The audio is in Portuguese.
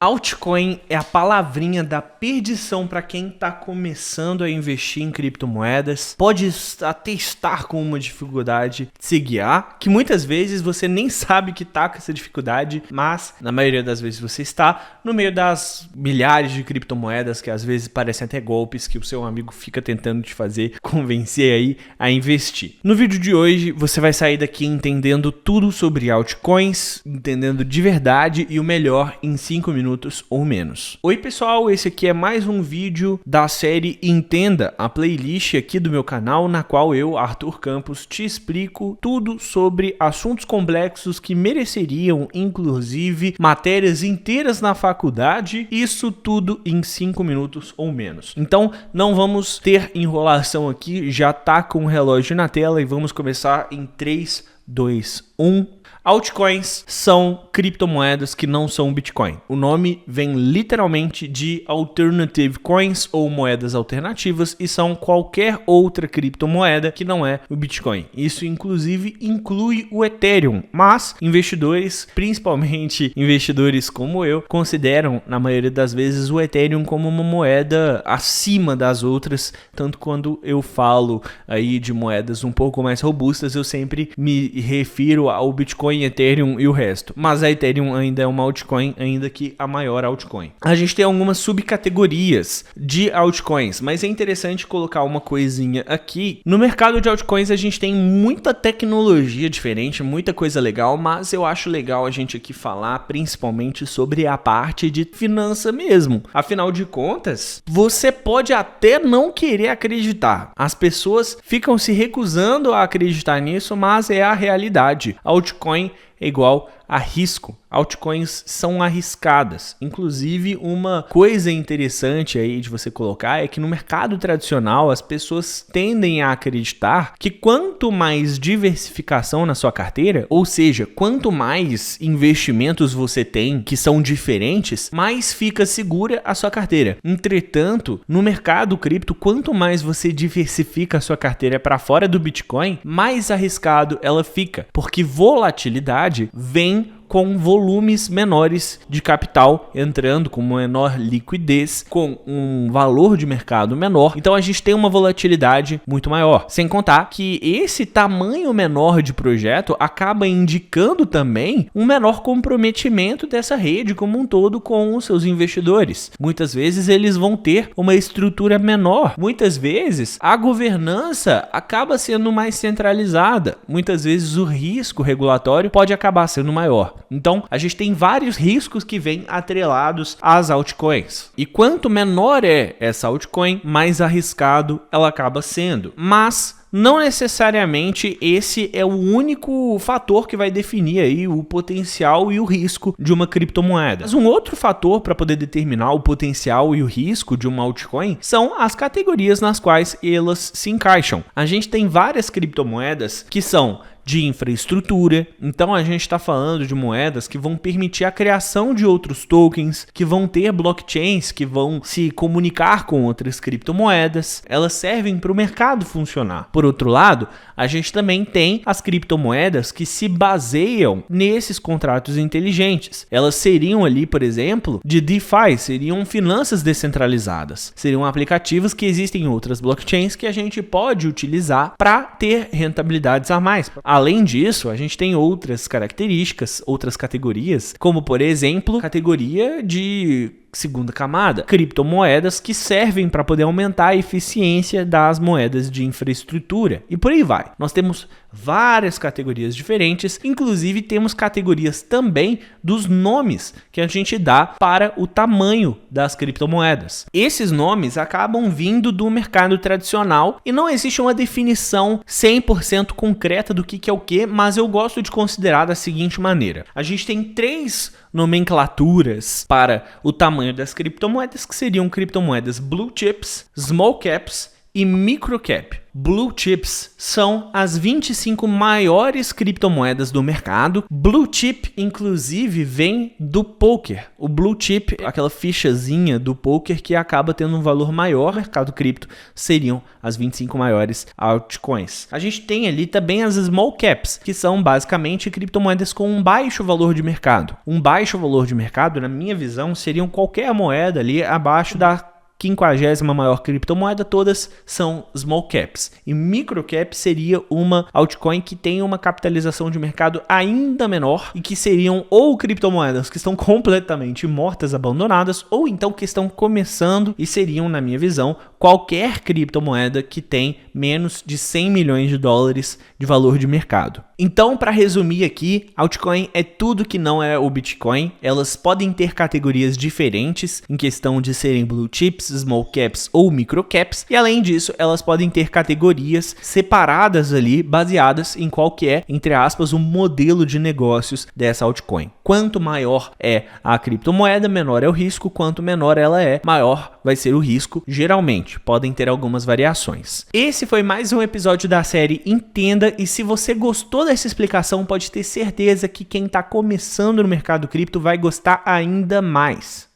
Altcoin é a palavrinha da perdição para quem está começando a investir em criptomoedas. Pode até estar com uma dificuldade de se guiar, que muitas vezes você nem sabe que está com essa dificuldade, mas na maioria das vezes você está no meio das milhares de criptomoedas que às vezes parecem até golpes que o seu amigo fica tentando te fazer convencer aí a investir. No vídeo de hoje você vai sair daqui entendendo tudo sobre altcoins, entendendo de verdade e o melhor em 5 minutos ou menos. Oi pessoal, esse aqui é mais um vídeo da série Entenda, a playlist aqui do meu canal, na qual eu, Arthur Campos, te explico tudo sobre assuntos complexos que mereceriam, inclusive, matérias inteiras na faculdade, isso tudo em 5 minutos ou menos. Então, não vamos ter enrolação aqui, já tá com o relógio na tela e vamos começar em 3, 2, 1... Altcoins são criptomoedas que não são Bitcoin. O nome vem literalmente de Alternative Coins ou moedas alternativas e são qualquer outra criptomoeda que não é o Bitcoin. Isso inclusive inclui o Ethereum, mas investidores, principalmente investidores como eu, consideram na maioria das vezes o Ethereum como uma moeda acima das outras, tanto quando eu falo aí de moedas um pouco mais robustas, eu sempre me refiro ao Bitcoin, Ethereum e o resto. Mas a Ethereum ainda é uma altcoin, ainda que a maior altcoin. A gente tem algumas subcategorias de altcoins, mas é interessante colocar uma coisinha aqui. No mercado de altcoins a gente tem muita tecnologia diferente, muita coisa legal, mas eu acho legal a gente aqui falar principalmente sobre a parte de finança mesmo. Afinal de contas, você pode até não querer acreditar. As pessoas ficam se recusando a acreditar nisso, mas é a realidade. Altcoin é igual a risco. Altcoins são arriscadas. Inclusive, uma coisa interessante aí de você colocar é que no mercado tradicional as pessoas tendem a acreditar que quanto mais diversificação na sua carteira, ou seja, quanto mais investimentos você tem que são diferentes, mais fica segura a sua carteira. Entretanto, no mercado cripto, quanto mais você diversifica a sua carteira para fora do Bitcoin, mais arriscado ela fica, porque volatilidade vem com volumes menores de capital entrando, com menor liquidez, com um valor de mercado menor. Então a gente tem uma volatilidade muito maior. Sem contar que esse tamanho menor de projeto acaba indicando também um menor comprometimento dessa rede como um todo com os seus investidores. Muitas vezes eles vão ter uma estrutura menor. Muitas vezes a governança acaba sendo mais centralizada. Muitas vezes o risco regulatório pode acabar sendo maior. Então, a gente tem vários riscos que vêm atrelados às altcoins. E quanto menor é essa altcoin, mais arriscado ela acaba sendo. Mas não necessariamente esse é o único fator que vai definir aí o potencial e o risco de uma criptomoeda. Mas um outro fator para poder determinar o potencial e o risco de uma altcoin são as categorias nas quais elas se encaixam. A gente tem várias criptomoedas que são de infraestrutura, então a gente está falando de moedas que vão permitir a criação de outros tokens, que vão ter blockchains, que vão se comunicar com outras criptomoedas, elas servem para o mercado funcionar. Por outro lado, a gente também tem as criptomoedas que se baseiam nesses contratos inteligentes. Elas seriam ali, por exemplo, de DeFi, seriam finanças descentralizadas, seriam aplicativos que existem em outras blockchains que a gente pode utilizar para ter rentabilidades a mais. Além disso, a gente tem outras características, outras categorias, como por exemplo, categoria de segunda camada, criptomoedas que servem para poder aumentar a eficiência das moedas de infraestrutura e por aí vai. Nós temos várias categorias diferentes, inclusive temos categorias também dos nomes que a gente dá para o tamanho das criptomoedas. Esses nomes acabam vindo do mercado tradicional e não existe uma definição 100% concreta do que é o que, mas eu gosto de considerar da seguinte maneira. A gente tem 3 nomenclaturas para o tamanho das criptomoedas, que seriam criptomoedas blue chips, small caps e microcap. Blue Chips são as 25 maiores criptomoedas do mercado. Blue Chip, inclusive, vem do poker. O Blue Chip, aquela fichazinha do poker que acaba tendo um valor maior no mercado cripto, seriam as 25 maiores altcoins. A gente tem ali também as Small Caps, que são basicamente criptomoedas com um baixo valor de mercado. Um baixo valor de mercado, na minha visão, seriam qualquer moeda ali abaixo da 50ª maior criptomoeda, todas são small caps. E microcap seria uma altcoin que tem uma capitalização de mercado ainda menor e que seriam ou criptomoedas que estão completamente mortas, abandonadas, ou então que estão começando e seriam, na minha visão, qualquer criptomoeda que tem menos de 100 milhões de dólares de valor de mercado. Então, para resumir aqui, altcoin é tudo que não é o Bitcoin. Elas podem ter categorias diferentes em questão de serem blue chips, small caps ou micro caps, e além disso, elas podem ter categorias separadas ali, baseadas em qual que é, entre aspas, o modelo de negócios dessa altcoin. Quanto maior é a criptomoeda, menor é o risco. Quanto menor ela é, maior vai ser o risco. Geralmente, podem ter algumas variações. Esse foi mais um episódio da série Entenda, e se você gostou dessa explicação, pode ter certeza que quem está começando no mercado cripto vai gostar ainda mais.